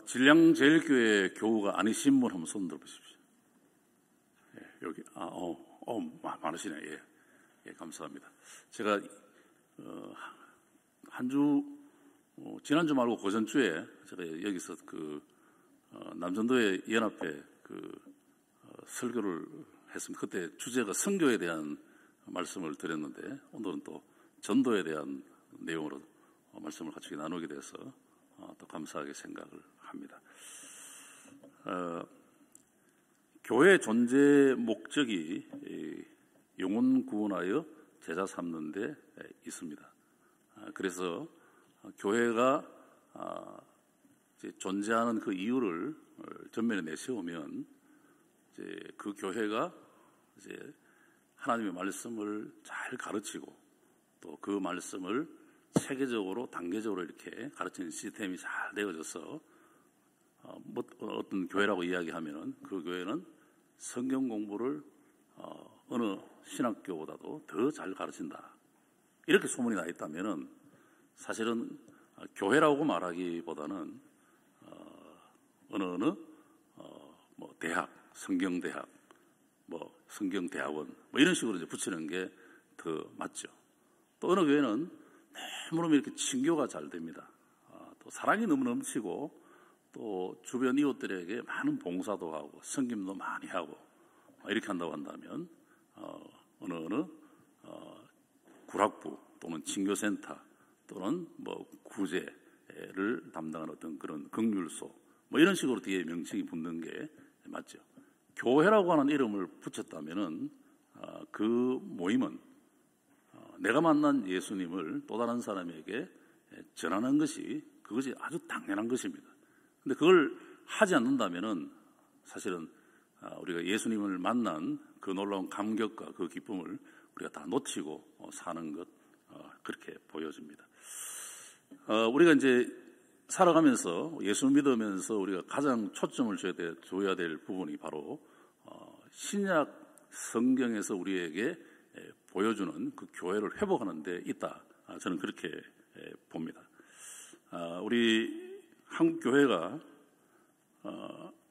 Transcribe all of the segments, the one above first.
진량제일교회 교우가 아니신 분 한번 손 들어보십시오. 예, 여기 많으시네. 예, 감사합니다. 제가 지난주 말고 고전주에 제가 여기서 남전도의 연합회 설교를 했습니다. 그때 주제가 선교에 대한 말씀을 드렸는데 오늘은 또 전도에 대한 내용으로 말씀을 같이 나누게 돼서 또 감사하게 생각을 합니다. 교회 존재 목적이 영혼 구원하여 제자 삼는 데 있습니다. 그래서 교회가 이제 존재하는 그 이유를 전면에 내세우면 이제 그 교회가 이제 하나님의 말씀을 잘 가르치고 또 그 말씀을 체계적으로 단계적으로 이렇게 가르치는 시스템이 잘 되어져서 어떤 교회라고 이야기하면은 그 교회는 성경 공부를 어느 신학교보다도 더 잘 가르친다. 이렇게 소문이 나 있다면은 사실은 교회라고 말하기보다는 어느 대학, 성경대학, 성경대학원 이런 식으로 이제 붙이는 게 더 맞죠. 또 어느 교회는 너무너무 이렇게 친교가 잘 됩니다. 또 사랑이 너무 넘치고 또 주변 이웃들에게 많은 봉사도 하고 섬김도 많이 하고 이렇게 한다고 한다면 어느 구락부 또는 친교센터 또는 구제를 담당하는 어떤 그런 긍휼소 이런 식으로 뒤에 명칭이 붙는 게 맞죠. 교회라고 하는 이름을 붙였다면은 그 모임은 내가 만난 예수님을 또 다른 사람에게 전하는 그것이 아주 당연한 것입니다. 근데 그걸 하지 않는다면은 사실은 우리가 예수님을 만난 그 놀라운 감격과 그 기쁨을 우리가 다 놓치고 사는 것 그렇게 보여집니다. 우리가 이제 살아가면서 예수 믿으면서 우리가 가장 초점을 줘야 될 부분이 바로 신약 성경에서 우리에게 보여주는 그 교회를 회복하는 데 있다. 저는 그렇게 봅니다. 우리 한국 교회가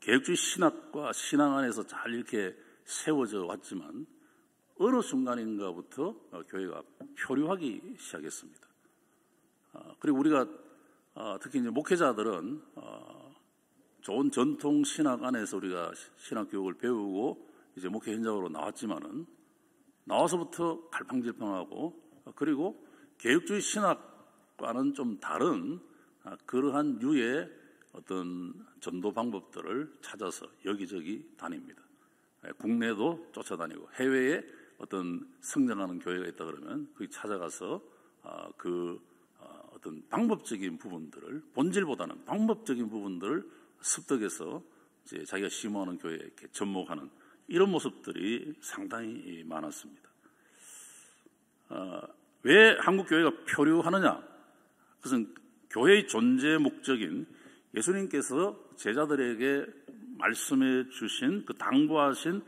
개혁주의 신학과 신앙 안에서 잘 이렇게 세워져 왔지만 어느 순간인가부터 교회가 표류하기 시작했습니다. 그리고 우리가 특히 이제 목회자들은 좋은 전통 신학 안에서 우리가 신학 교육을 배우고 이제 목회 현장으로 나왔지만은 나와서부터 갈팡질팡하고 그리고 개혁주의 신학과는 좀 다른 그러한 유의 어떤 전도 방법들을 찾아서 여기저기 다닙니다. 국내도 쫓아다니고 해외에 어떤 성장하는 교회가 있다 그러면 거기 찾아가서 어떤 방법적인 부분들을 본질보다는 방법적인 부분들을 습득해서 이제 자기가 심어하는 교회에 이렇게 접목하는 이런 모습들이 상당히 많았습니다. 왜 한국 교회가 표류하느냐? 그것은 교회의 존재 목적인 예수님께서 제자들에게 말씀해 주신 그 당부하신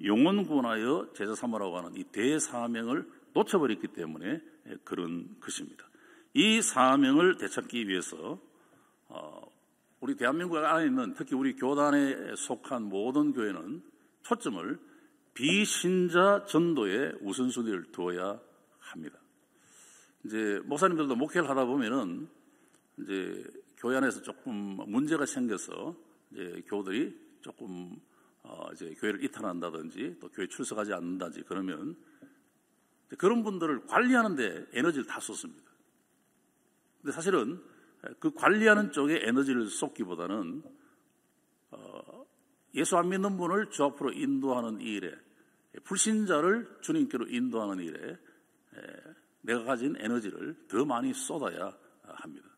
영혼 구원하여 제자 삼으라고 하는 이 대사명을 놓쳐버렸기 때문에 그런 것입니다. 이 사명을 되찾기 위해서 우리 대한민국 안에 있는 특히 우리 교단에 속한 모든 교회는 초점을 비신자 전도에 우선순위를 두어야 합니다. 이제 목사님들도 목회를 하다 보면은 이제 교회 안에서 조금 문제가 생겨서 이제 교우들이 조금 이제 교회를 이탈한다든지 또 교회 출석하지 않는다든지 그러면 그런 분들을 관리하는데 에너지를 다 쏟습니다. 근데 사실은 그 관리하는 쪽에 에너지를 쏟기보다는 예수 안 믿는 분을 주 앞으로 인도하는 이 일에 불신자를 주님께로 인도하는 일에 내가 가진 에너지를 더 많이 쏟아야 합니다.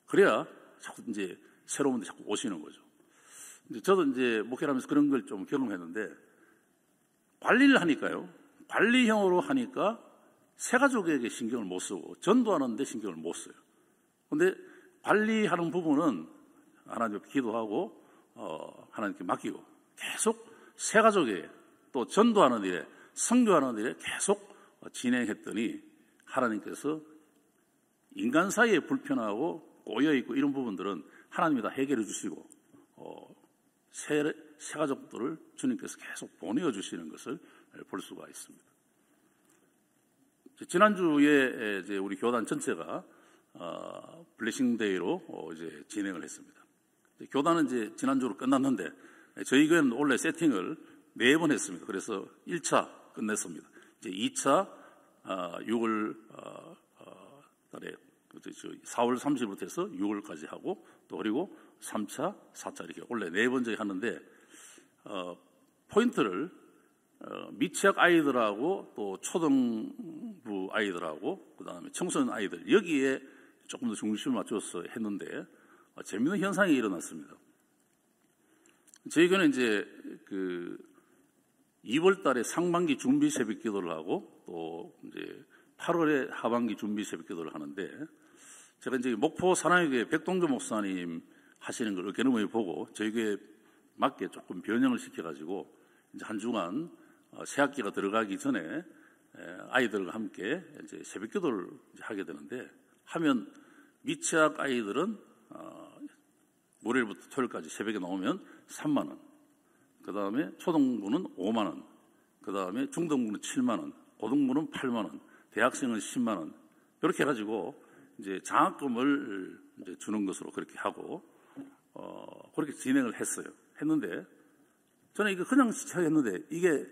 그래야 자꾸 이제 새로운 분들이 자꾸 오시는 거죠. 저도 이제 목회를 하면서 그런 걸 좀 경험했는데 관리를 하니까요. 관리형으로 하니까 새 가족에게 신경을 못 쓰고 전도하는데 신경을 못 써요. 그런데 관리하는 부분은 하나님 앞에 기도하고 하나님께 맡기고 계속 새 가족에게 또 전도하는 일에 선교하는 일에 계속 진행했더니 하나님께서 인간 사이에 불편하고 꼬여있고 이런 부분들은 하나님이 다 해결해 주시고 새 가족들을 주님께서 계속 보내어 주시는 것을 볼 수가 있습니다. 지난주에 이제 우리 교단 전체가 블레싱데이로 이제 진행을 했습니다. 교단은 이제 지난주로 끝났는데 저희 교회는 원래 세팅을 4번 했습니다. 그래서 1차 끝냈습니다. 이제 2차 6월 달에 4월 30일부터 해서 6월까지 하고 또 그리고 3차, 4차 이렇게 원래 4번째 하는데 포인트를 미취학 아이들하고 또 초등부 아이들하고 그 다음에 청소년 아이들 여기에 조금 더 중심을 맞춰서 했는데 재미있는 현상이 일어났습니다. 저희 교회는 이제 2월 달에 상반기 준비 새벽 기도를 하고 또 이제 8월에 하반기 준비 새벽 기도를 하는데 제가 이제 목포 사랑교회 백동조 목사님 하시는 걸 어깨너머에 보고 저희 교회에 맞게 조금 변형을 시켜가지고 이제 한 주간 새학기가 들어가기 전에 아이들과 함께 이제 새벽 기도를 하게 되는데 하면 미취학 아이들은 월요일부터 토요일까지 새벽에 나오면 3만 원, 그 다음에 초등부는 5만 원, 그 다음에 중등부는 7만 원, 고등부는 8만 원, 대학생은 10만 원 이렇게 해가지고 이제 장학금을 이제 주는 것으로 그렇게 하고 그렇게 진행을 했는데 저는 이거 그냥 시작했는데 이게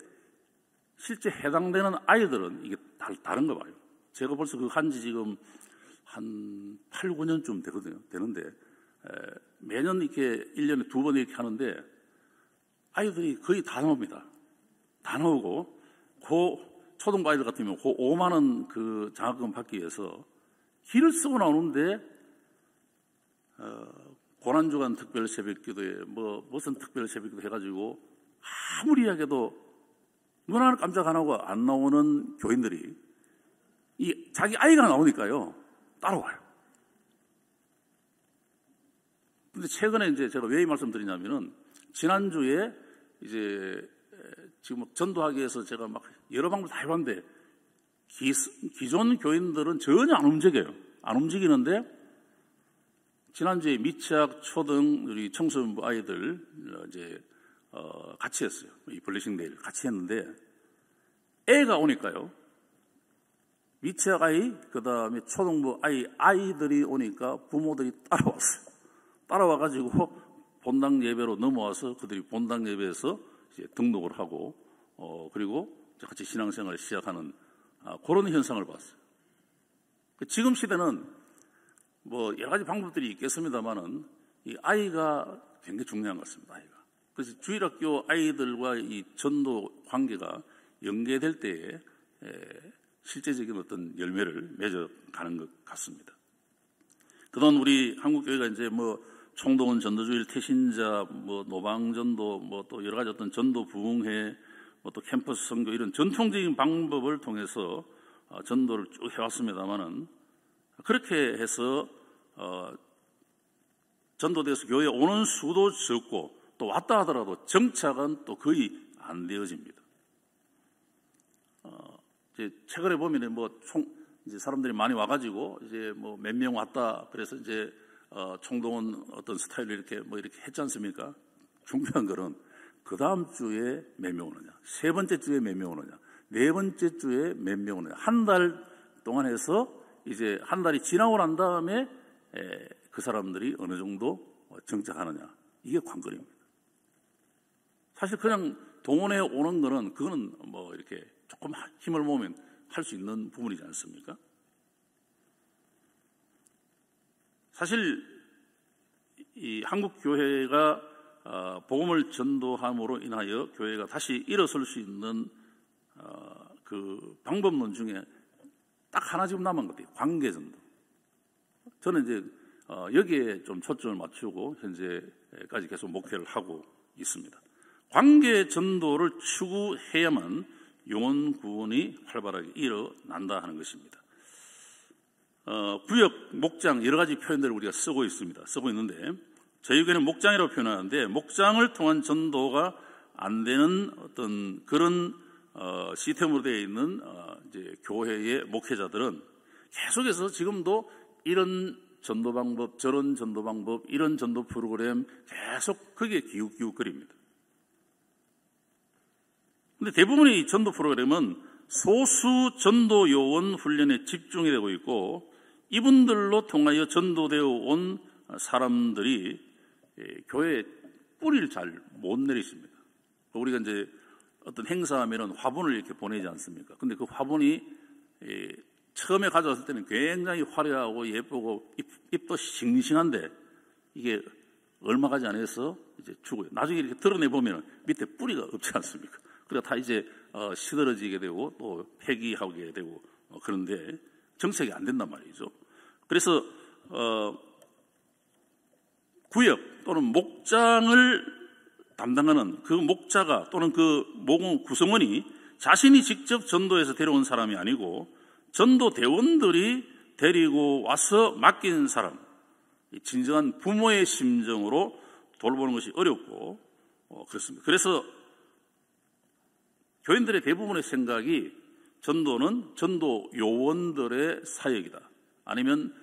실제 해당되는 아이들은 이게 다른 거 봐요. 제가 벌써 그 한지 지금 한 8, 9년쯤 되는데 매년 이렇게 1년에 2번 이렇게 하는데 아이들이 거의 다 나옵니다. 다 나오고 그 초등부 아이들 같으면 그 5만 원 그 장학금 받기 위해서 길을 쓰고 나오는데 고난주간 특별 새벽기도에 무슨 특별 새벽기도 해가지고 아무리 이야기해도 눈 하나 깜짝 안 하고 안 나오는 교인들이 자기 아이가 나오니까요 따라와요. 근데 최근에 이제 제가 왜 이 말씀드리냐면은 지난주에 이제 지금 전도하기 위해서 제가 막 여러 방법 다 해봤는데 기존 교인들은 전혀 안 움직여요. 안 움직이는데 지난주에 미취학 초등 우리 청소년부 아이들 이제 같이 했어요. 이 블레싱 데이를 같이 했는데 애가 오니까요. 미취학 아이 그 다음에 초등부 아이들이 오니까 부모들이 따라왔어요. 따라와가지고 본당 예배로 넘어와서 그들이 본당 예배에서 이제 등록을 하고 그리고 같이 신앙생활을 시작하는 그런 현상을 봤어요. 지금 시대는 뭐 여러 가지 방법들이 있겠습니다만은 이 아이가 굉장히 중요한 것 같습니다. 아이가. 그래서 주일학교 아이들과 이 전도 관계가 연계될 때에 실제적인 어떤 열매를 맺어가는 것 같습니다. 그동안 우리 한국교회가 이제 뭐 총동원 전도주일 태신자, 뭐 노방전도, 뭐 또 여러 가지 어떤 전도 부흥회, 뭐 또 캠퍼스 선교 이런 전통적인 방법을 통해서 전도를 쭉 해왔습니다만은 그렇게 해서 전도돼서 교회에 오는 수도 적고 또 왔다 하더라도 정착은 또 거의 안 되어집니다. 이제 최근에 보면은 이제 사람들이 많이 와가지고 이제 뭐 몇 명 왔다 그래서 이제 총동원 어떤 스타일로 이렇게 했지 않습니까? 중요한 거는 그 다음 주에 몇 명 오느냐, 세 번째 주에 몇 명 오느냐, 네 번째 주에 몇 명 오느냐, 한 달 동안 해서 이제 한 달이 지나고 난 다음에 그 사람들이 어느 정도 정착하느냐, 이게 관건입니다. 사실 그냥 동원해 오는 거는 그거는 뭐 이렇게 조금 힘을 모으면 할 수 있는 부분이지 않습니까? 사실 이 한국 교회가 복음을 전도함으로 인하여 교회가 다시 일어설 수 있는 그 방법론 중에 딱 하나 지금 남은 것 같아요. 관계 전도. 저는 이제 여기에 좀 초점을 맞추고 현재까지 계속 목회를 하고 있습니다. 관계 전도를 추구해야만 영혼 구원이 활발하게 일어난다 하는 것입니다. 구역, 목장 여러 가지 표현들을 우리가 쓰고 있는데 저희 교회는 목장이라고 표현하는데 목장을 통한 전도가 안 되는 어떤 그런 시스템으로 되어 있는 이제 교회의 목회자들은 계속해서 지금도 이런 전도 방법, 저런 전도 방법, 이런 전도 프로그램 계속 거기에 기웃기웃거립니다. 근데 대부분의 이 전도 프로그램은 소수 전도 요원 훈련에 집중이 되고 있고, 이분들로 통하여 전도되어 온 사람들이 교회에 뿌리를 잘 못 내리십니다. 우리가 이제 어떤 행사하면은 화분을 이렇게 보내지 않습니까? 근데 그 화분이 처음에 가져왔을 때는 굉장히 화려하고 예쁘고 잎도 싱싱한데 이게 얼마 가지 않아서 이제 죽어요. 나중에 이렇게 드러내 보면 밑에 뿌리가 없지 않습니까? 그러니까 다 이제 시들어지게 되고 또 폐기하게 되고 그런데 정책이 안 된단 말이죠. 그래서 구역 또는 목장을 담당하는 그 목자가 또는 그 목원 구성원이 자신이 직접 전도해서 데려온 사람이 아니고 전도 대원들이 데리고 와서 맡긴 사람, 진정한 부모의 심정으로 돌보는 것이 어렵고 그렇습니다. 그래서 교인들의 대부분의 생각이 전도는 전도 요원들의 사역이다. 아니면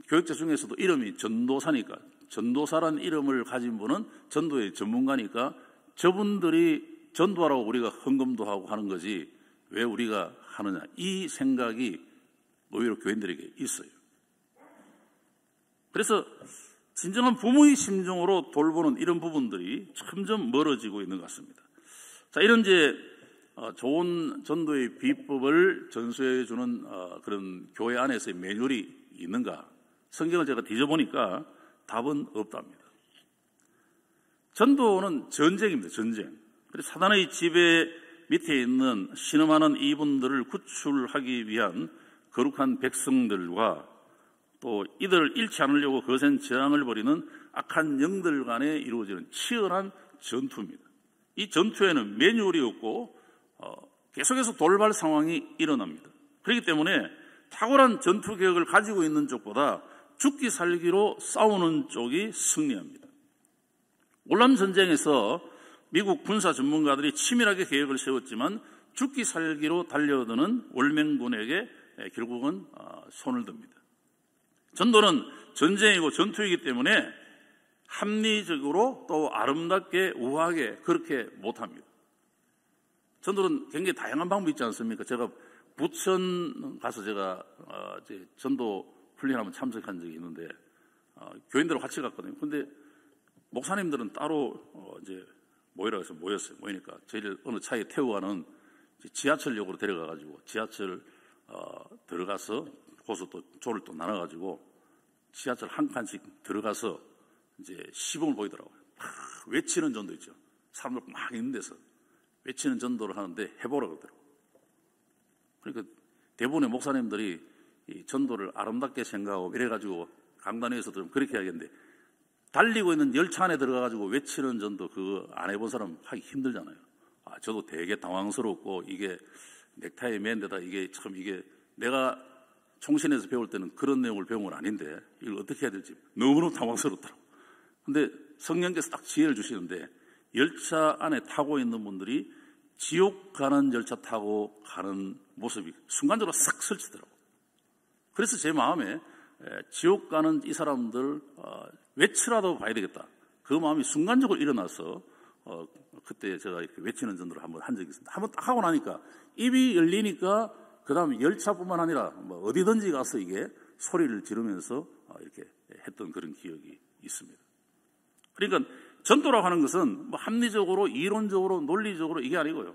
교육자 중에서도 이름이 전도사니까, 전도사라는 이름을 가진 분은 전도의 전문가니까 저분들이 전도하라고 우리가 헌금도 하고 하는 거지 왜 우리가 하느냐, 이 생각이 오히려 교인들에게 있어요. 그래서 진정한 부모의 심정으로 돌보는 이런 부분들이 점점 멀어지고 있는 것 같습니다. 자, 이런 이제 좋은 전도의 비법을 전수해 주는 그런 교회 안에서의 매뉴얼이 있는가? 성경을 제가 뒤져보니까 답은 없답니다. 전도는 전쟁입니다. 전쟁. 그래서 사단의 지배 밑에 있는 신음하는 이분들을 구출하기 위한 거룩한 백성들과 또 이들을 잃지 않으려고 거센 저항을 벌이는 악한 영들 간에 이루어지는 치열한 전투입니다. 이 전투에는 매뉴얼이 없고 계속해서 돌발 상황이 일어납니다. 그렇기 때문에 탁월한 전투 계획을 가지고 있는 쪽보다 죽기 살기로 싸우는 쪽이 승리합니다. 월남 전쟁에서 미국 군사 전문가들이 치밀하게 계획을 세웠지만 죽기 살기로 달려드는 월맹군에게 결국은 손을 듭니다. 전도는 전쟁이고 전투이기 때문에 합리적으로 또 아름답게 우아하게 그렇게 못합니다. 전도는 굉장히 다양한 방법이 있지 않습니까? 제가 부천 가서 제가 이제 전도 훈련 한번 참석한 적이 있는데 교인들하고 같이 갔거든요. 근데 목사님들은 따로 이제 모이라고 해서 모였어요. 모이니까 저희를 어느 차에 태워가는 지하철역으로 데려가가지고 지하철 들어가서 거기서 또 조를 또 나눠가지고 지하철 한 칸씩 들어가서 이제 시범을 보이더라고요. 외치는 전도 있죠. 사람들 막 있는 데서 외치는 전도를 하는데 해보라고 그러더라고요. 그러니까 대부분의 목사님들이 이 전도를 아름답게 생각하고 이래가지고 강단에서도 좀 그렇게 하겠는데 달리고 있는 열차 안에 들어가가지고 외치는 전도 그거 안 해본 사람 하기 힘들잖아요. 저도 되게 당황스럽고 이게 넥타이에 맨 데다 이게 참 이게 내가 총신에서 배울 때는 그런 내용을 배운 건 아닌데 이걸 어떻게 해야 될지 너무너무 당황스럽더라고요. 근데 성령께서 딱 지혜를 주시는데 열차 안에 타고 있는 분들이 지옥 가는 열차 타고 가는 모습이 순간적으로 싹 설치더라고요. 그래서 제 마음에 지옥 가는 이 사람들 외치라도 봐야 되겠다. 그 마음이 순간적으로 일어나서 그때 제가 이렇게 외치는 전도를 한번 한 적이 있습니다. 한번 딱 하고 나니까 입이 열리니까 그 다음에 열차뿐만 아니라 뭐 어디든지 가서 이게 소리를 지르면서 이렇게 했던 그런 기억이 있습니다. 그러니까 전도라고 하는 것은 뭐 합리적으로 이론적으로 논리적으로 이게 아니고요.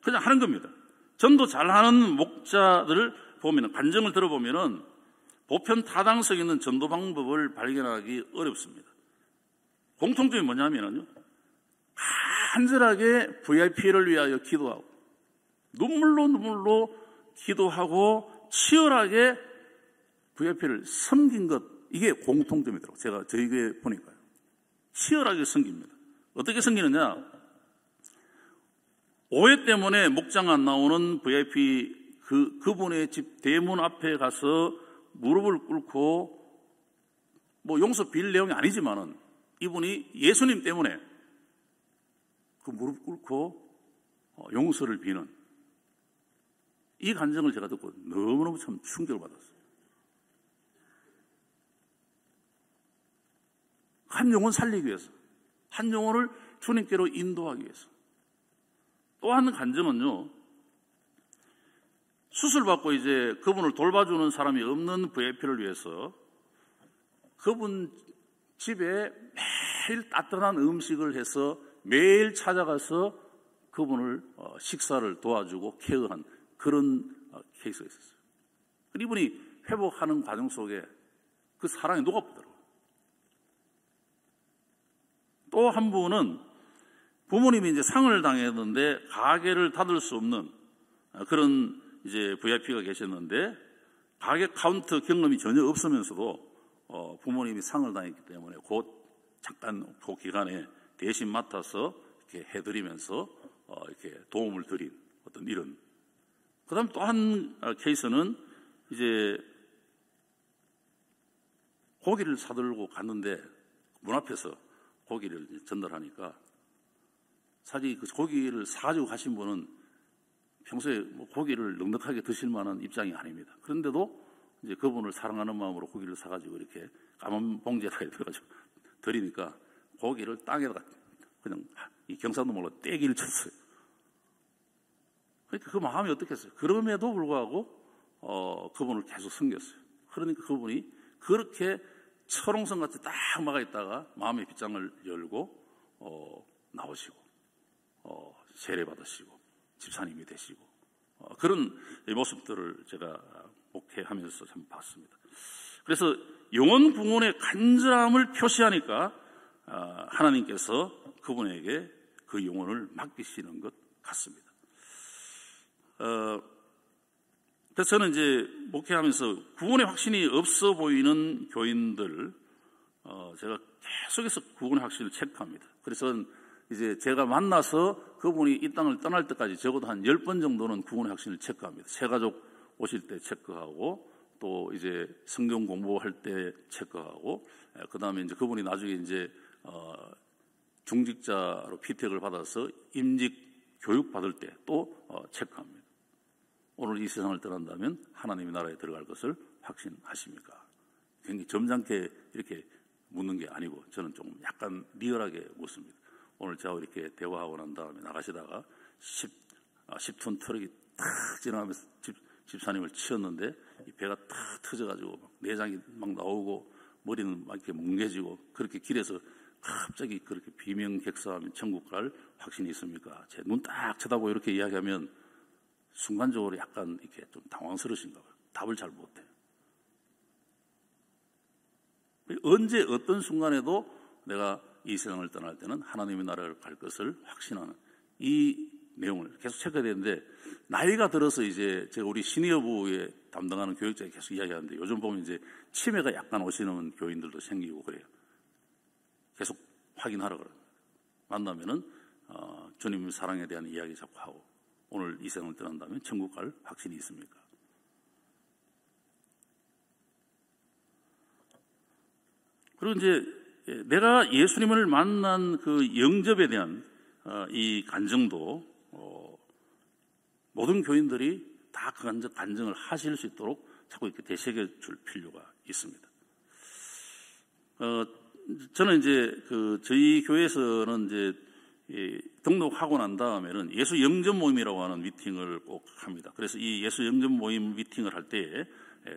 그냥 하는 겁니다. 전도 잘하는 목자들을 보면 간증을 들어보면은 보편 타당성 있는 전도 방법을 발견하기 어렵습니다. 공통점이 뭐냐면요, 간절하게 VIP를 위하여 기도하고 눈물로 기도하고 치열하게 VIP를 섬긴 것, 이게 공통점이더라고요. 제가 저희 교회 보니까요. 치열하게 섬깁니다. 어떻게 섬기느냐? 오해 때문에 목장 안 나오는 VIP 그분의 집 대문 앞에 가서 무릎을 꿇고 뭐 용서 빌 내용이 아니지만은 이분이 예수님 때문에 그 무릎 꿇고 용서를 비는 이 간증을 제가 듣고 너무너무 참 충격을 받았어요. 한 영혼 살리기 위해서, 한 영혼을 주님께로 인도하기 위해서. 또 한 간증은요, 수술받고 이제 그분을 돌봐주는 사람이 없는 VIP를 위해서 그분 집에 매일 따뜻한 음식을 해서 매일 찾아가서 그분을 식사를 도와주고 케어한 그런 케이스가 있었어요. 이분이 회복하는 과정 속에 그 사랑이 녹아보더라고요. 또 한 분은 부모님이 이제 상을 당했는데 가게를 닫을 수 없는 그런 이제 VIP가 계셨는데 가게 카운터 경험이 전혀 없으면서도 부모님이 상을 당했기 때문에 잠깐 그 기간에 대신 맡아서 이렇게 해드리면서 이렇게 도움을 드린 어떤 이런. 그다음 또 한 케이스는 이제 고기를 사들고 갔는데 문 앞에서 고기를 전달하니까 사실 그 고기를 사가지고 가신 분은 평소에 뭐 고기를 넉넉하게 드실 만한 입장이 아닙니다. 그런데도 이제 그분을 사랑하는 마음으로 고기를 사가지고 이렇게 까만 봉지에다가 들어가지고 드리니까 고기를 땅에다가 그냥 이 경상도 말로 떼기를 쳤어요. 그러니까 그 마음이 어떻겠어요? 그럼에도 불구하고 그분을 계속 섬겼어요. 그러니까 그분이 그렇게 철옹성같이 딱 막아 있다가 마음의 빗장을 열고 나오시고 세례받으시고 집사님이 되시고 그런 모습들을 제가 목회하면서 참 봤습니다. 그래서 영혼 구원의 간절함을 표시하니까 하나님께서 그분에게 그 영혼을 맡기시는 것 같습니다. 그래서 저는 이제 목회하면서 구원의 확신이 없어 보이는 교인들, 제가 계속해서 구원의 확신을 체크합니다. 그래서 이제 제가 만나서 그분이 이 땅을 떠날 때까지 적어도 한 10번 정도는 구원의 확신을 체크합니다. 새 가족 오실 때 체크하고, 또 이제 성경 공부할 때 체크하고, 그 다음에 이제 그분이 나중에 이제, 중직자로 피택을 받아서 임직 교육 받을 때 또 체크합니다. 오늘 이 세상을 떠난다면 하나님의 나라에 들어갈 것을 확신하십니까? 굉장히 점잖게 이렇게 묻는 게 아니고 저는 좀 약간 리얼하게 묻습니다. 오늘 저하고 이렇게 대화하고 난 다음에 나가시다가 10톤 트럭이 탁 지나가면서 집사님을 치었는데 이 배가 탁 터져가지고 내장이 막 나오고 머리는 막 이렇게 뭉개지고 그렇게 길에서 갑자기 그렇게 비명객사하면 천국 갈 확신이 있습니까? 제 눈 딱 쳐다보고 이렇게 이야기하면 순간적으로 약간 이렇게 좀 당황스러우신가 봐요. 답을 잘 못해요. 언제 어떤 순간에도 내가 이 세상을 떠날 때는 하나님의 나라를 갈 것을 확신하는 이 내용을 계속 체크해야 되는데, 나이가 들어서 이제 제가 우리 시니어부에 담당하는 교육자에 계속 이야기하는데 요즘 보면 이제 치매가 약간 오시는 교인들도 생기고 그래요. 계속 확인하라 그래요. 만나면은 주님 사랑에 대한 이야기 자꾸 하고, 오늘 이 세상을 떠난다면 천국 갈 확신이 있습니까? 그리고 이제 내가 예수님을 만난 그 영접에 대한 이 간증도 모든 교인들이 다 그 간증을 하실 수 있도록 자꾸 이렇게 되새겨 줄 필요가 있습니다. 저는 이제 저희 교회에서는 이제 등록하고 난 다음에는 예수 영접 모임이라고 하는 미팅을 꼭 합니다. 그래서 이 예수 영접 모임 미팅을 할 때에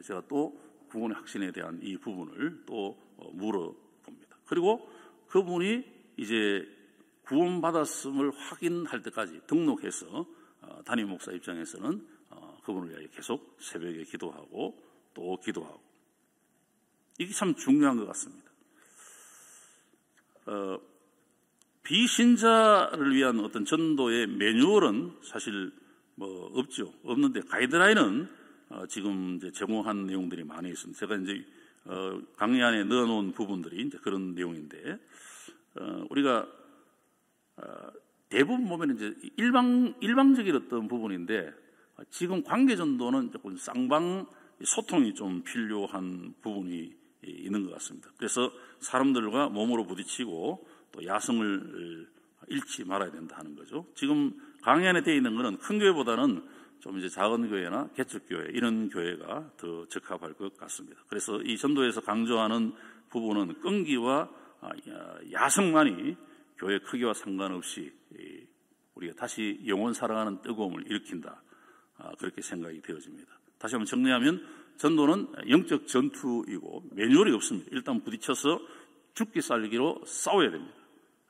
제가 또 구원의 확신에 대한 이 부분을 또 물어봅니다. 그리고 그분이 이제 구원받았음을 확인할 때까지 등록해서 담임 목사 입장에서는 그분을 위하여 계속 새벽에 기도하고 또 기도하고, 이게 참 중요한 것 같습니다. 비신자를 위한 어떤 전도의 매뉴얼은 사실 없죠. 없는데 가이드라인은 지금 이제 제공한 내용들이 많이 있습니다. 제가 이제 강의 안에 넣어놓은 부분들이 이제 그런 내용인데, 우리가 대부분 보면 이제 일방적인 어떤 부분인데, 지금 관계 전도는 조금 쌍방 소통이 좀 필요한 부분이 있는 것 같습니다. 그래서 사람들과 몸으로 부딪히고 또 야성을 잃지 말아야 된다 하는 거죠. 지금 강의 안에 되어 있는 것은 큰 교회보다는 좀 이제 작은 교회나 개척교회, 이런 교회가 더 적합할 것 같습니다. 그래서 이 전도에서 강조하는 부분은 끈기와 야성만이 교회 크기와 상관없이 우리가 다시 영혼 살아가는 뜨거움을 일으킨다. 그렇게 생각이 되어집니다. 다시 한번 정리하면 전도는 영적 전투이고 매뉴얼이 없습니다. 일단 부딪혀서 죽기 살기로 싸워야 됩니다.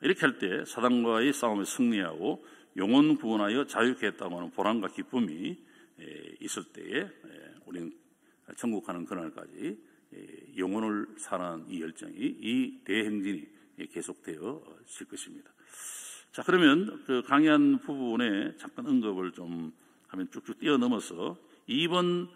이렇게 할 때 사단과의 싸움에 승리하고 영혼 구원하여 자유케 했다고 하는 보람과 기쁨이 있을 때에 우리는 천국 가는 그날까지 영혼을 사랑하는 이 열정이, 이 대행진이 계속되어질 것입니다. 자, 그러면 그 강의한 부분에 잠깐 언급을 좀 하면 쭉쭉 뛰어넘어서 2번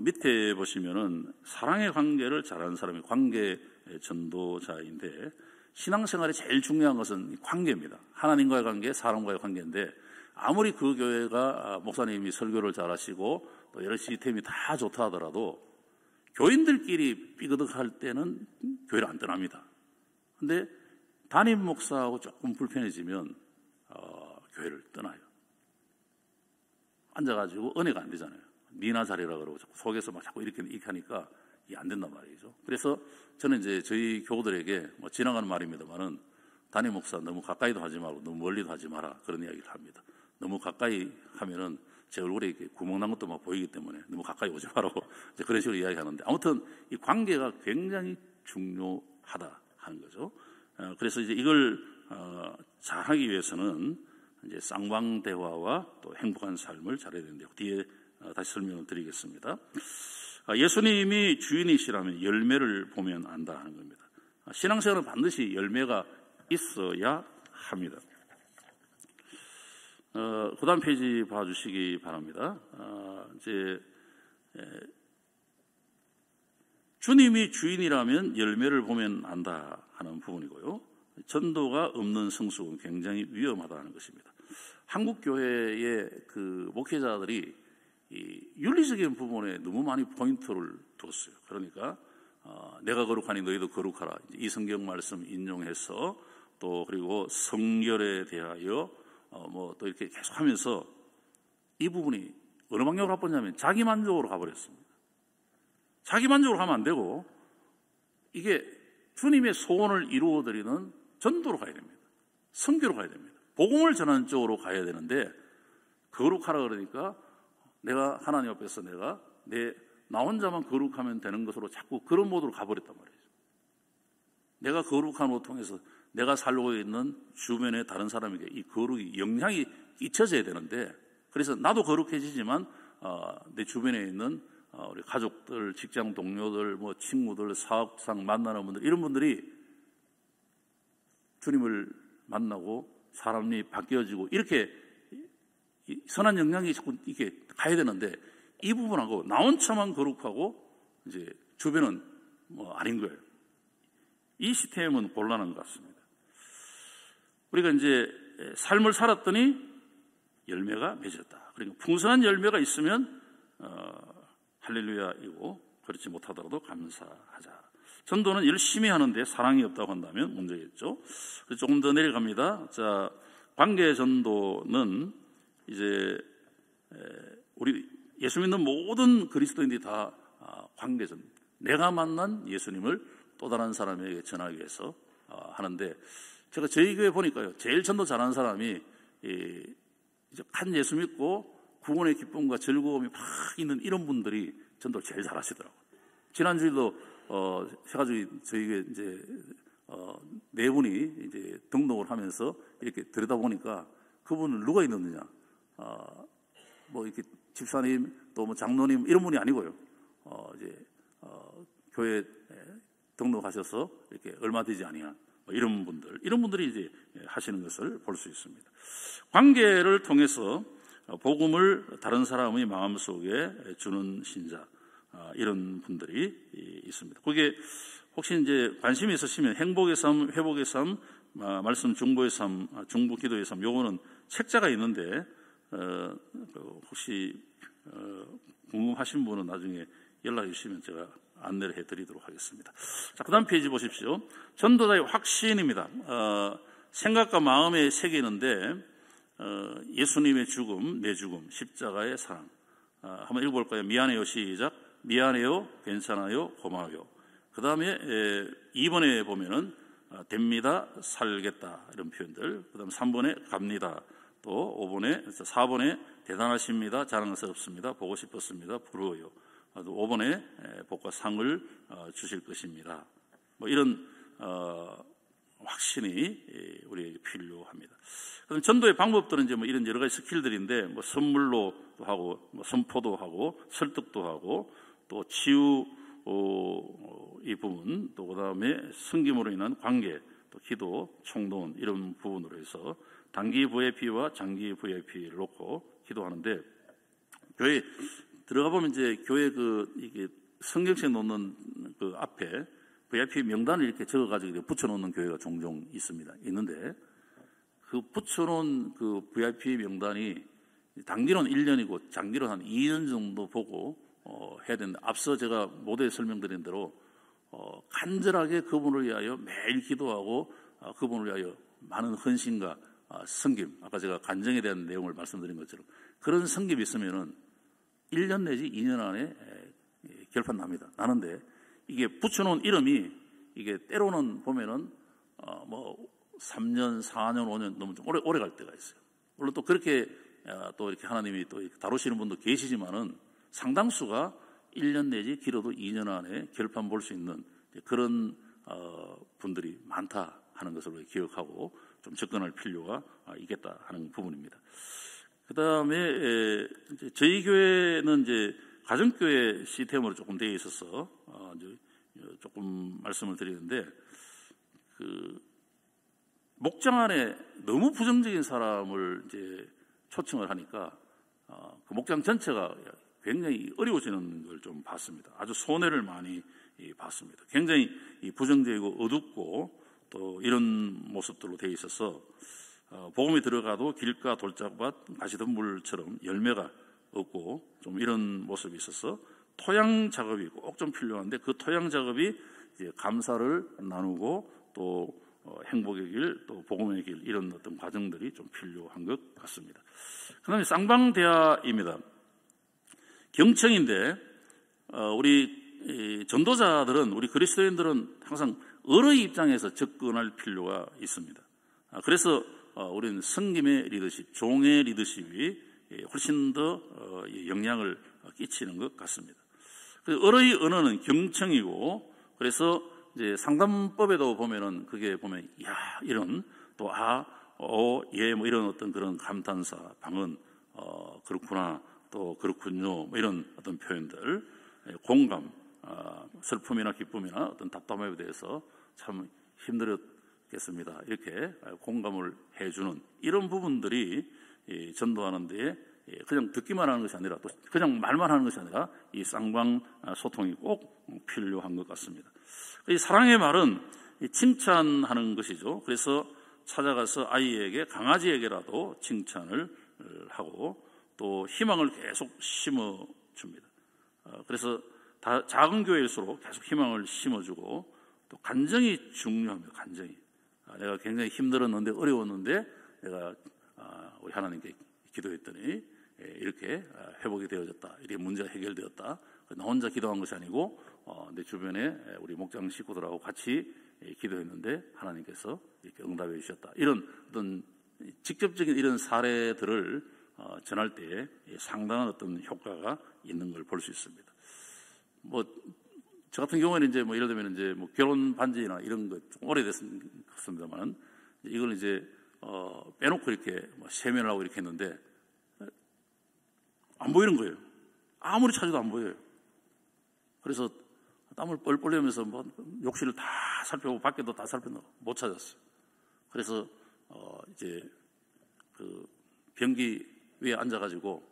밑에 보시면은 사랑의 관계를 잘하는 사람이 관계 전도자인데, 신앙생활에 제일 중요한 것은 관계입니다. 하나님과의 관계, 사람과의 관계인데, 아무리 그 교회가 목사님이 설교를 잘하시고 또 여러 시스템이 다 좋다 하더라도 교인들끼리 삐그덕할 때는 교회를 안 떠납니다. 근데 담임 목사하고 조금 불편해지면 교회를 떠나요. 앉아가지고 은혜가 안 되잖아요. 니나 잘해라 그러고 속에서 막 자꾸 이렇게 하니까 이게 안 된단 말이죠. 그래서 저는 이제 저희 교우들에게 지나가는 말입니다만은 담임 목사 너무 가까이도 하지 말고 너무 멀리도 하지 마라, 그런 이야기를 합니다. 너무 가까이 하면은 제 얼굴에 이렇게 구멍 난 것도 막 보이기 때문에 너무 가까이 오지 말라고 그런 식으로 이야기하는데, 아무튼 이 관계가 굉장히 중요하다 하는 거죠. 그래서 이제 이걸 잘하기 위해서는 이제 쌍방 대화와 또 행복한 삶을 잘해야 되는데, 뒤에 다시 설명을 드리겠습니다. 예수님이 주인이시라면 열매를 보면 안다 하는 겁니다. 신앙생활은 반드시 열매가 있어야 합니다. 그 다음 페이지 봐주시기 바랍니다. 이제 주님이 주인이라면 열매를 보면 안다 하는 부분이고요. 전도가 없는 성숙은 굉장히 위험하다는 것입니다. 한국 교회의 그 목회자들이 이 윤리적인 부분에 너무 많이 포인트를 뒀어요. 그러니까 내가 거룩하니 너희도 거룩하라, 이 성경 말씀 인용해서 또 그리고 성결에 대하여 또 이렇게 계속하면서 이 부분이 어느 방향으로 가버렸냐면 자기 만족으로 가버렸습니다. 자기 만족으로 가면 안 되고 이게 주님의 소원을 이루어드리는 전도로 가야 됩니다. 성교로 가야 됩니다. 복음을 전하는 쪽으로 가야 되는데, 거룩하라 그러니까 내가 하나님 앞에서 나 혼자만 거룩하면 되는 것으로 자꾸 그런 모드로 가버렸단 말이죠. 내가 거룩함을 통해서 내가 살고 있는 주변의 다른 사람에게 이 거룩이 영향이 끼쳐져야 되는데, 그래서 나도 거룩해지지만 내 주변에 있는 우리 가족들, 직장 동료들, 친구들, 사업상 만나는 분들, 이런 분들이 주님을 만나고 사람이 바뀌어지고 이렇게 선한 영향이 자꾸 이렇게 가야 되는데, 이 부분하고 나 혼자만 거룩하고 이제 주변은 아닌 거예요. 이 시스템은 곤란한 것 같습니다. 우리가 이제 삶을 살았더니 열매가 맺었다. 그러니까 풍성한 열매가 있으면 할렐루야이고, 그렇지 못하더라도 감사하자. 전도는 열심히 하는데 사랑이 없다고 한다면 문제겠죠. 그래서 조금 더 내려갑니다. 자, 관계 전도는 이제 우리 예수 믿는 모든 그리스도인들이 다 관계전, 내가 만난 예수님을 또 다른 사람에게 전하기 위해서 하는데, 제가 저희 교회 보니까요, 제일 전도 잘하는 사람이 이제 한 예수 믿고 구원의 기쁨과 즐거움이 막 있는 이런 분들이 전도를 제일 잘하시더라고요. 지난주에도 해가지고 저희 교회 이제 네 분이 이제 등록을 하면서 이렇게 들여다보니까 그분은 누가 있느냐, 이렇게 집사님 또 장로님 이런 분이 아니고요. 이제 교회 등록하셔서 이렇게 얼마 되지 아니한 이런 분들이 이제 하시는 것을 볼 수 있습니다. 관계를 통해서 복음을 다른 사람의 마음속에 주는 신자, 이런 분들이 있습니다. 거기에 혹시 이제 관심이 있으시면 행복의 삶, 회복의 삶, 말씀 중보의 삶, 중보 기도의 삶, 요거는 책자가 있는데 혹시 궁금하신 분은 나중에 연락해 주시면 제가 안내를 해드리도록 하겠습니다. 자, 그 다음 페이지 보십시오. 전도자의 확신입니다. 생각과 마음에 새기는데 예수님의 죽음, 내 죽음, 십자가의 사랑. 한번 읽어볼까요? 미안해요, 시작. 미안해요, 괜찮아요, 고마워요. 그 다음에 2번에 보면은 됩니다, 살겠다 이런 표현들. 그다음 3번에 갑니다. 또 4번에 대단하십니다, 자랑스럽습니다, 보고 싶었습니다, 부러워요. 5번에 복과 상을 주실 것입니다. 뭐 이런 확신이 우리에게 필요합니다. 그럼 전도의 방법들은 이제 뭐 이런 여러 가지 스킬들인데, 뭐 선물로 하고, 뭐 선포도 하고, 설득도 하고, 또 치유 이 부분, 또 그다음에 섬김으로 인한 관계, 또 기도, 총동 이런 부분으로 해서 단기 VIP와 장기 VIP를 놓고 기도하는데, 교회 들어가 보면 이제 교회 이게 성경책 놓는 그 앞에 VIP 명단을 이렇게 적어가지고 붙여놓는 교회가 종종 있는데, 그 붙여놓은 그 VIP 명단이 단기로는 1년이고 장기로 한 2년 정도 보고 해야 되는데, 앞서 제가 모두에 설명드린 대로 간절하게 그분을 위하여 매일 기도하고 그분을 위하여 많은 헌신과 섬김, 아까 제가 간증에 대한 내용을 말씀드린 것처럼 그런 섬김이 있으면은 1년 내지 2년 안에 결판 납니다. 나는데 이게 붙여놓은 이름이 이게 때로는 보면은 뭐 3년, 4년, 5년 너무 좀 오래 갈 때가 있어요. 물론 또 그렇게 또 이렇게 하나님이 또 다루시는 분도 계시지만은 상당수가 1년 내지 길어도 2년 안에 결판 볼 수 있는 그런 분들이 많다 하는 것을 기억하고 좀 접근할 필요가 있겠다 하는 부분입니다. 그 다음에 저희 교회는 이제 가정교회 시스템으로 조금 되어 있어서 이제 조금 말씀을 드리는데, 그 목장 안에 너무 부정적인 사람을 이제 초청을 하니까 그 목장 전체가 굉장히 어려워지는 걸 좀 봤습니다. 아주 손해를 많이 봤습니다. 굉장히 부정적이고 어둡고 또 이런 모습들로 되어 있어서 복음이 들어가도 길가 돌짝밭 가시덤불처럼 열매가 없고 좀 이런 모습이 있어서 토양 작업이 꼭 좀 필요한데, 그 토양 작업이 이제 감사를 나누고 또 행복의 길, 또 복음의 길, 이런 어떤 과정들이 좀 필요한 것 같습니다. 그 다음에 쌍방대화입니다. 경청인데, 우리 전도자들은, 우리 그리스도인들은 항상 어의 입장에서 접근할 필요가 있습니다. 그래서 우리는 성김의 리더십, 종의 리더십이 훨씬 더 영향을 끼치는 것 같습니다. 어의 언어는 경청이고, 그래서 이제 상담법에도 보면은 그게 보면 이런 또 예 뭐 이런 어떤 그런 감탄사, 방언, 그렇구나, 또 그렇군요, 뭐 이런 어떤 표현들, 공감, 슬픔이나 기쁨이나 어떤 답답함에 대해서 참 힘들었겠습니다, 이렇게 공감을 해주는 이런 부분들이 전도하는 데에 그냥 듣기만 하는 것이 아니라 또 그냥 말만 하는 것이 아니라 이 쌍방 소통이 꼭 필요한 것 같습니다. 이 사랑의 말은 칭찬하는 것이죠. 그래서 찾아가서 아이에게, 강아지에게라도 칭찬을 하고 또 희망을 계속 심어줍니다. 그래서 작은 교회일수록 계속 희망을 심어주고, 또 간정이 중요합니다. 간정이. 내가 굉장히 힘들었는데, 어려웠는데 내가 우리 하나님께 기도했더니 이렇게 회복이 되어졌다, 이렇게 문제가 해결되었다. 나 혼자 기도한 것이 아니고 내 주변에 우리 목장 식구들하고 같이 기도했는데 하나님께서 이렇게 응답해 주셨다. 이런 어떤 직접적인 이런 사례들을 전할 때에 상당한 어떤 효과가 있는 걸 볼 수 있습니다. 뭐 저 같은 경우에는 이제 뭐 예를 들면 이제 뭐 결혼 반지나 이런 거 좀 오래됐습니다만, 이걸 이제 빼놓고 이렇게 뭐 세면을 하고 이렇게 했는데 안 보이는 거예요. 아무리 찾아도 안 보여요. 그래서 땀을 뻘뻘 흘리면서 뭐 욕실을 다 살펴보고 밖에도 다 살펴보고 못 찾았어요. 그래서 이제 그 변기 위에 앉아가지고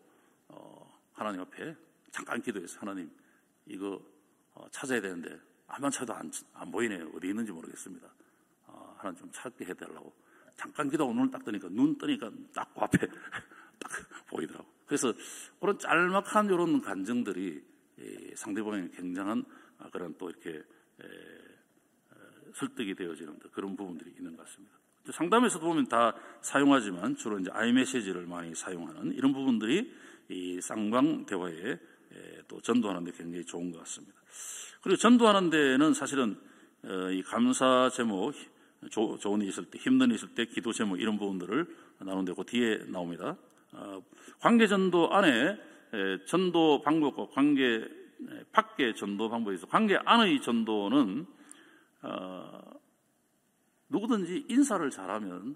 하나님 앞에 잠깐 기도했어요. 하나님, 이거 찾아야 되는데 아무만 찾아도 안 보이네요. 어디 있는지 모르겠습니다. 하나님 좀 찾게 해달라고. 잠깐 기도하고 눈을 딱 뜨니까, 눈 뜨니까 딱 그 앞에 딱 보이더라고. 그래서 그런 짤막한 이런 간증들이 상대방에 굉장한 그런 또 이렇게 설득이 되어지는 그런 부분들이 있는 것 같습니다. 상담에서도 보면 다 사용하지만 주로 이제 아이메시지를 많이 사용하는 이런 부분들이 이 쌍방 대화에 또 전도하는 데 굉장히 좋은 것 같습니다. 그리고 전도하는 데는 사실은 이 감사 제목, 좋은 일 있을 때, 힘든 일 있을 때 기도 제목 이런 부분들을 나누는데 그 뒤에 나옵니다. 관계 전도 안에 전도 방법과 관계 밖의 전도 방법이 있어. 관계 안의 전도는 누구든지 인사를 잘하면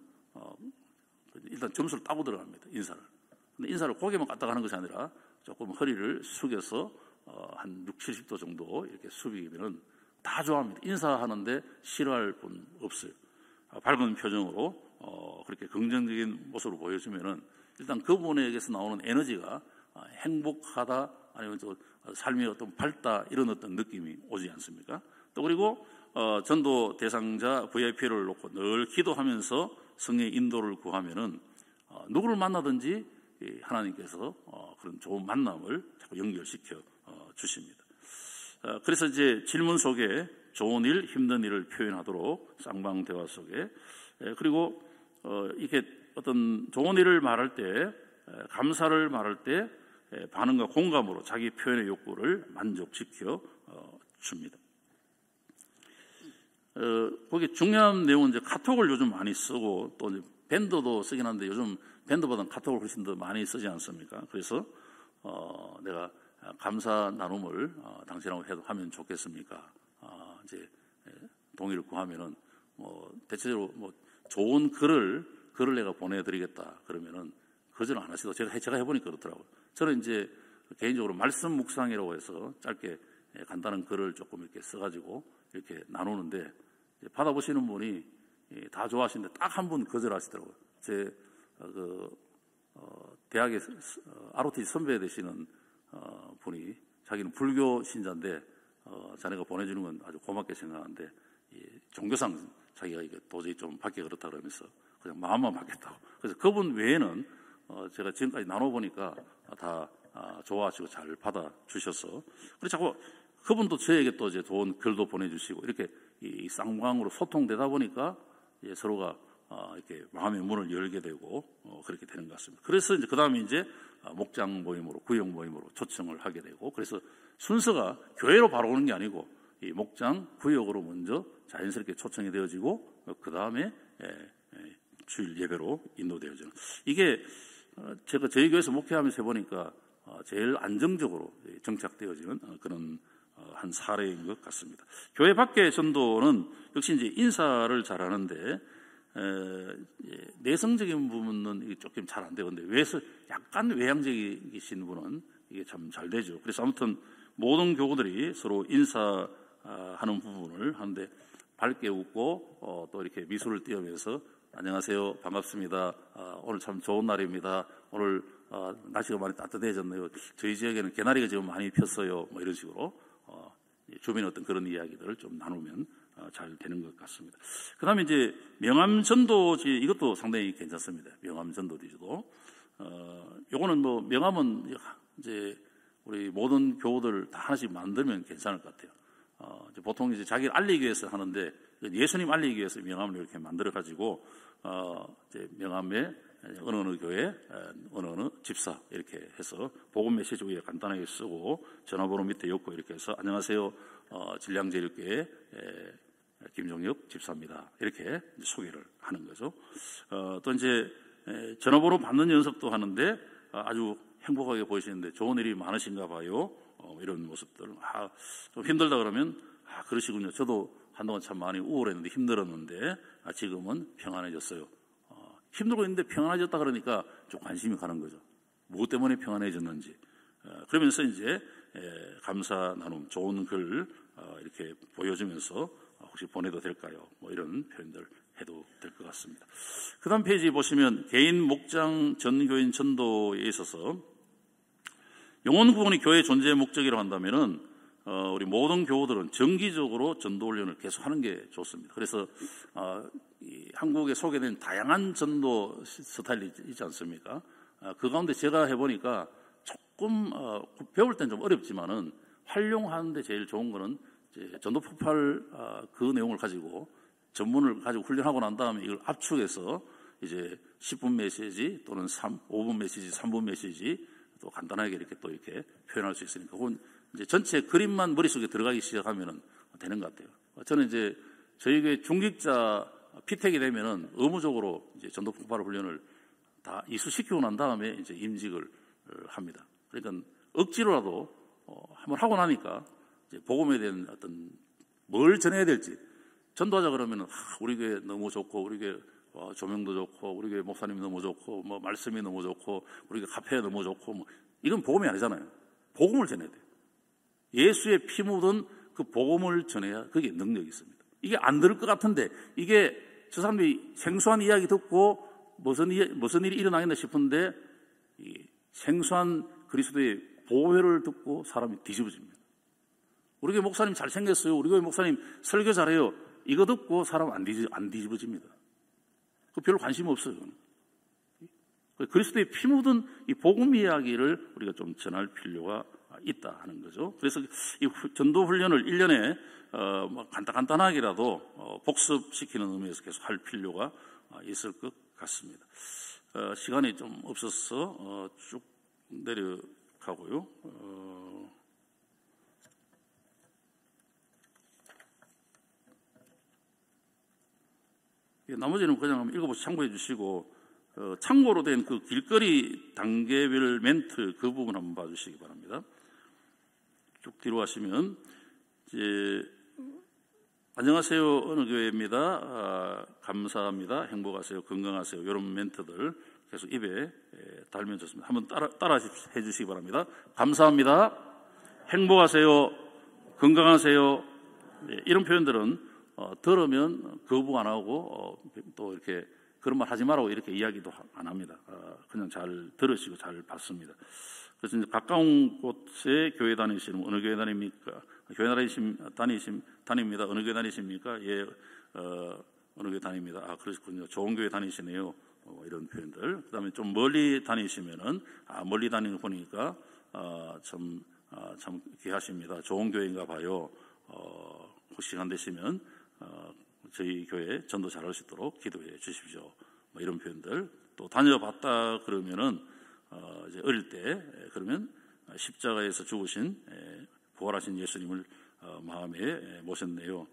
일단 점수를 따고 들어갑니다. 인사를. 근데 인사를 고개만 까딱 하는 것이 아니라 조금 허리를 숙여서 한 6, 70도 정도 이렇게 숙이면 다 좋아합니다. 인사하는데 싫어할 분 없어요. 밝은 표정으로 그렇게 긍정적인 모습을 보여주면은 일단 그분에게서 나오는 에너지가 행복하다 아니면 또 삶이 어떤 밝다 이런 어떤 느낌이 오지 않습니까? 또 그리고 전도 대상자 VIP를 놓고 늘 기도하면서 성의 인도를 구하면은 누구를 만나든지 하나님께서 그런 좋은 만남을 자꾸 연결시켜 주십니다. 그래서 이제 질문 속에 좋은 일, 힘든 일을 표현하도록 쌍방 대화 속에 그리고 이렇게 어떤 좋은 일을 말할 때 감사를 말할 때 반응과 공감으로 자기 표현의 욕구를 만족시켜 줍니다. 거기 중요한 내용은 이제 카톡을 요즘 많이 쓰고 또 이제 밴더도 쓰긴 하는데 요즘 밴더보다는 카톡을 훨씬 더 많이 쓰지 않습니까? 그래서 내가 감사 나눔을 당신하고 해도 하면 좋겠습니까? 이제 동의를 구하면은 대체적으로 좋은 글을 내가 보내드리겠다 그러면은 거절을 안 하시고 제가 해보니까 그렇더라고요. 저는 이제 개인적으로 말씀 묵상이라고 해서 짧게 간단한 글을 조금 이렇게 써가지고 이렇게 나누는데 받아보시는 분이 다 좋아하시는데 딱 한 분 거절하시더라고요. 제 대학의 ROTC 선배 되시는 분이 자기는 불교 신자인데 자네가 보내주는 건 아주 고맙게 생각하는데 종교상 자기가 이게 도저히 좀 받기 그렇다 그러면서 그냥 마음만 받겠다고. 그래서 그분 외에는 제가 지금까지 나눠보니까 다 좋아하시고 잘 받아주셔서 그래서 자꾸 그분도 저에게 또 이제 좋은 글도 보내주시고 이렇게 이 쌍방으로 소통되다 보니까 서로가 이렇게 마음의 문을 열게 되고 그렇게 되는 것 같습니다. 그래서 이제 그 다음에 이제 목장 모임으로 구역 모임으로 초청을 하게 되고 그래서 순서가 교회로 바로 오는 게 아니고 이 목장 구역으로 먼저 자연스럽게 초청이 되어지고 그 다음에 주일 예배로 인도되어지는 이게 제가 저희 교회에서 목회하면서 해보니까 제일 안정적으로 정착되어지는 그런 한 사례인 것 같습니다. 교회 밖의 전도는 역시 이제 인사를 잘하는데 내성적인 부분은 조금 잘 안 되는데 약간 외향적이신 분은 이게 참 잘 되죠. 그래서 아무튼 모든 교우들이 서로 인사하는 부분을 하는데 밝게 웃고 또 이렇게 미소를 띄우면서 안녕하세요, 반갑습니다. 오늘 참 좋은 날입니다. 오늘 날씨가 많이 따뜻해졌네요. 저희 지역에는 개나리가 지금 많이 폈어요. 뭐 이런 식으로 주변의 어떤 그런 이야기들을 좀 나누면 잘 되는 것 같습니다. 그 다음에 이제 명함전도지 이것도 상당히 괜찮습니다. 명함전도지도 요거는 명함은 이제 우리 모든 교우들 다 하나씩 만들면 괜찮을 것 같아요. 보통 이제 자기를 알리기 위해서 하는데 예수님 알리기 위해서 명함을 이렇게 만들어 가지고 이제 명함에 어느 교회, 어느 집사 이렇게 해서 복음 메시지 위에 간단하게 쓰고 전화번호 밑에 엮고 이렇게 해서 안녕하세요, 진량제일교회 김종혁 집사입니다. 이렇게 소개를 하는 거죠. 또 이제 전화번호 받는 연습도 하는데 아주 행복하게 보이시는데 좋은 일이 많으신가 봐요. 이런 모습들. 좀 힘들다 그러면 그러시군요. 저도 한동안 참 많이 우울했는데 힘들었는데 지금은 평안해졌어요. 힘들고 있는데 평안해졌다 그러니까 좀 관심이 가는 거죠. 무엇 때문에 평안해졌는지. 그러면서 이제 감사 나눔, 좋은 글 이렇게 보여주면서 혹시 보내도 될까요? 뭐 이런 표현들 해도 될 것 같습니다. 그 다음 페이지 보시면 개인 목장 전교인 전도에 있어서 영혼 구원이 교회의 존재의 목적이라고 한다면은 우리 모든 교우들은 정기적으로 전도 훈련을 계속하는 게 좋습니다. 그래서 이 한국에 소개된 다양한 전도 스타일이 있지 않습니까? 그 가운데 제가 해보니까 조금 배울 땐 좀 어렵지만은 활용하는데 제일 좋은 거는 이제 전도 폭발 그 내용을 가지고 전문을 가지고 훈련하고 난 다음에 이걸 압축해서 이제 10분 메시지 또는 5분 메시지, 3분 메시지 또 간단하게 이렇게 또 이렇게 표현할 수 있으니까 그건 이제 전체 그림만 머릿속에 들어가기 시작하면 되는 것 같아요. 저는 이제 저희 교회 중직자 피택이 되면은 의무적으로 이제 전도 폭발 훈련을 다 이수시키고 난 다음에 이제 임직을 합니다. 그러니까 억지로라도 한번 하고 나니까 이제 복음에 대한 어떤 뭘 전해야 될지 전도하자 그러면은 우리 교회 너무 좋고 우리 교회 조명도 좋고 우리 교회 목사님 너무 좋고 뭐 말씀이 너무 좋고 우리 교회 카페 너무 좋고 뭐 이건 복음이 아니잖아요. 복음을 전해야 돼요. 예수의 피 묻은 그 복음을 전해야 그게 능력이 있습니다. 이게 안 들을 것 같은데 이게 저 사람들이 생소한 이야기 듣고 무슨 일이 일어나겠나 싶은데 이 생소한 그리스도의 보혈을 듣고 사람이 뒤집어집니다. 우리 교회 목사님 잘생겼어요. 우리 교회 목사님 설교 잘해요. 이거 듣고 사람 안 뒤집어집니다. 그 별로 관심 없어요. 그리스도의 피 묻은 이 복음 이야기를 우리가 좀 전할 필요가 있다 하는 거죠. 그래서 이 전도 훈련을 1년에 간단하게라도 복습시키는 의미에서 계속 할 필요가 있을 것 같습니다. 시간이 좀 없어서 쭉 내려가고요. 나머지는 그냥 읽어보시고 참고해 주시고 참고로 된 그 길거리 단계별 멘트 그 부분 한번 봐주시기 바랍니다. 쭉 뒤로 가시면 이제 안녕하세요 어느 교회입니다. 감사합니다. 행복하세요. 건강하세요. 이런 멘트들 계속 입에 달면 좋습니다. 한번 따라 해주시기 바랍니다. 감사합니다. 행복하세요. 건강하세요. 이런 표현들은 들으면 거부 안 하고 또 이렇게 그런 말 하지 말라고 이렇게 이야기도 안 합니다. 그냥 잘 들으시고 잘 받습니다. 그래서 이제 가까운 곳에 교회 다니시는 어느 교회 다닙니까? 교회 다닙니다. 어느 교회 다니십니까? 예, 어느 교회 다닙니다. 아, 그러시군요. 좋은 교회 다니시네요. 이런 표현들. 그다음에 좀 멀리 다니시면은 멀리 다니는 거 보니까 참 귀하십니다. 좋은 교회인가 봐요. 혹시 시간 되시면 저희 교회 전도 잘할 수 있도록 기도해 주십시오. 뭐 이런 표현들. 또 다녀봤다 그러면은 이제 어릴 때 그러면 십자가에서 죽으신 부활하신 예수님을 마음에 모셨네요.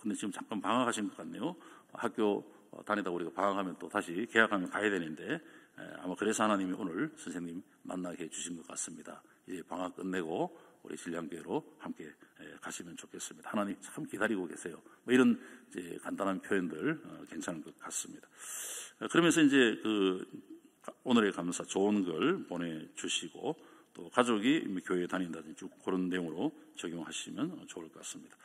근데 지금 잠깐 방학하신 것 같네요. 학교 다니다 우리가 방학하면 또 다시 개학하면 가야 되는데 아마 그래서 하나님이 오늘 선생님 만나게 해주신 것 같습니다. 이제 방학 끝내고 우리 신량교회로 함께 가시면 좋겠습니다. 하나님 참 기다리고 계세요. 뭐 이런 이제 간단한 표현들 괜찮은 것 같습니다. 그러면서 이제 그 오늘의 감사 좋은 걸 보내주시고 또 가족이 교회에 다닌다든지 그런 내용으로 적용하시면 좋을 것 같습니다.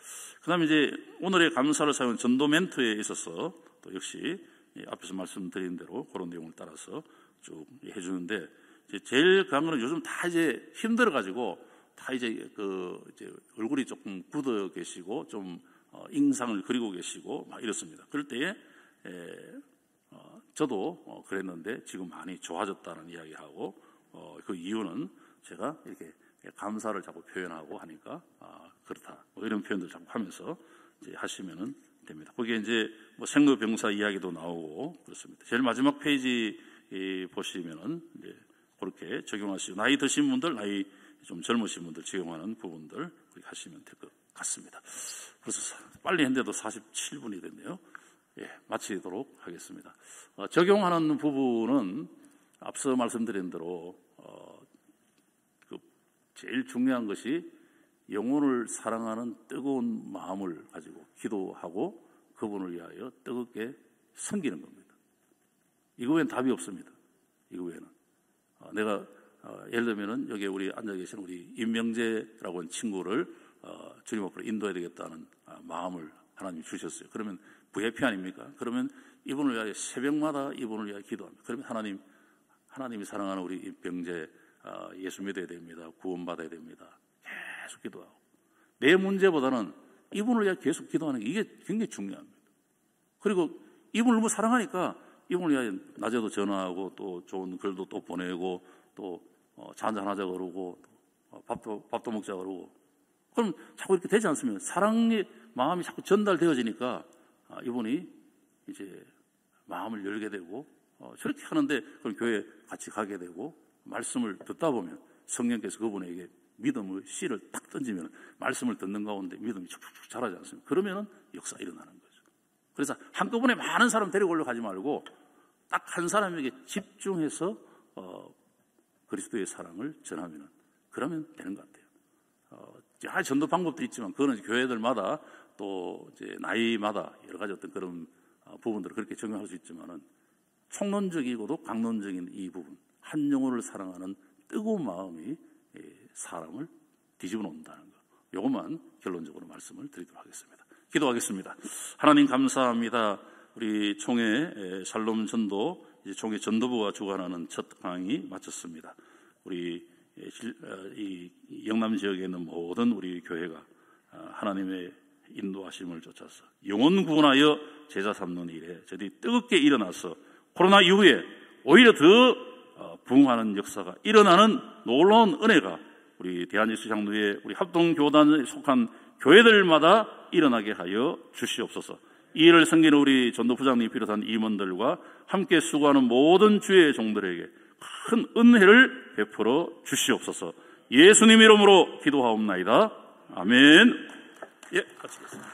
그 다음에 이제 오늘의 감사를 사용한 전도 멘트에 있어서 또 역시 앞에서 말씀드린 대로 그런 내용을 따라서 쭉 해주는데 제일 강한 거는 요즘 다 이제 힘들어가지고 다 이제 이제 얼굴이 조금 굳어 계시고 좀 인상을 그리고 계시고 막 이렇습니다. 그럴 때에 저도 그랬는데 지금 많이 좋아졌다는 이야기하고 그 이유는 제가 이렇게 감사를 자꾸 표현하고 하니까 그렇다. 뭐 이런 표현들 자꾸 하면서 이제 하시면은 됩니다. 거기에 이제 뭐 생로병사 이야기도 나오고 그렇습니다. 제일 마지막 페이지 보시면은 이제 그렇게 적용하시고 나이 드신 분들, 나이 좀 젊으신 분들 적용하는 부분들 그렇게 하시면 될 것 같습니다. 그래서 빨리 했는데도 47분이 됐네요. 예, 마치도록 하겠습니다. 적용하는 부분은 앞서 말씀드린 대로 제일 중요한 것이 영혼을 사랑하는 뜨거운 마음을 가지고 기도하고 그분을 위하여 뜨겁게 섬기는 겁니다. 이거 외에는 답이 없습니다. 이거 외에는 내가 예를 들면은 여기 우리 앉아 계신 우리 임명재라고 하는 친구를 주님 앞으로 인도해야 되겠다는 마음을 하나님이 주셨어요. 그러면 VIP 아닙니까? 그러면 이분을 위하여 새벽마다 이분을 위하여 기도합니다. 그러면 하나님이 사랑하는 우리 임명재 예수 믿어야 됩니다. 구원받아야 됩니다. 계속 기도하고 내 문제보다는 이분을 위하여 계속 기도하는 게 이게 굉장히 중요합니다. 그리고 이분을 너무 사랑하니까 이분을 위하여 낮에도 전화하고 또 좋은 글도 또 보내고 또 차 한잔 하자 그러고 밥도 먹자 그러고 그럼 자꾸 이렇게 되지 않습니까? 사랑의 마음이 자꾸 전달되어지니까 이분이 이제 마음을 열게 되고 저렇게 하는데 그럼 교회 같이 가게 되고 말씀을 듣다 보면 성령께서 그분에게 믿음의 씨를 딱 던지면 말씀을 듣는 가운데 믿음이 축축축 자라지 않습니까? 그러면은 역사 일어나는 거죠. 그래서 한꺼번에 많은 사람 데리고 오려고 하지 말고 딱 한 사람에게 집중해서 그리스도의 사랑을 전하면 그러면 되는 것 같아요. 전도 방법도 있지만 그거는 교회들마다 또 이제 나이마다 여러 가지 어떤 그런 부분들을 그렇게 적용할 수 있지만은 총론적이고도 강론적인 이 부분, 한 영혼을 사랑하는 뜨거운 마음이 사람을 뒤집어 놓는다는 것. 이것만 결론적으로 말씀을 드리도록 하겠습니다. 기도하겠습니다. 하나님 감사합니다. 우리 총회 샬롬 전도 총회 전도부가 주관하는 첫 강의 마쳤습니다. 우리 이 영남 지역에 있는 모든 우리 교회가 하나님의 인도하심을 쫓아서 영혼 구원하여 제자 삼는 일에 저희들이 뜨겁게 일어나서 코로나 이후에 오히려 더 부흥하는 역사가 일어나는 놀라운 은혜가 우리 대한예수 장로회 우리 합동교단에 속한 교회들마다 일어나게 하여 주시옵소서. 이 일을 섬기는 우리 전도부장님이 비롯한 임원들과 함께 수고하는 모든 주의 종들에게 큰 은혜를 베풀어 주시옵소서. 예수님 이름으로 기도하옵나이다. 아멘. 예, 마치겠습니다.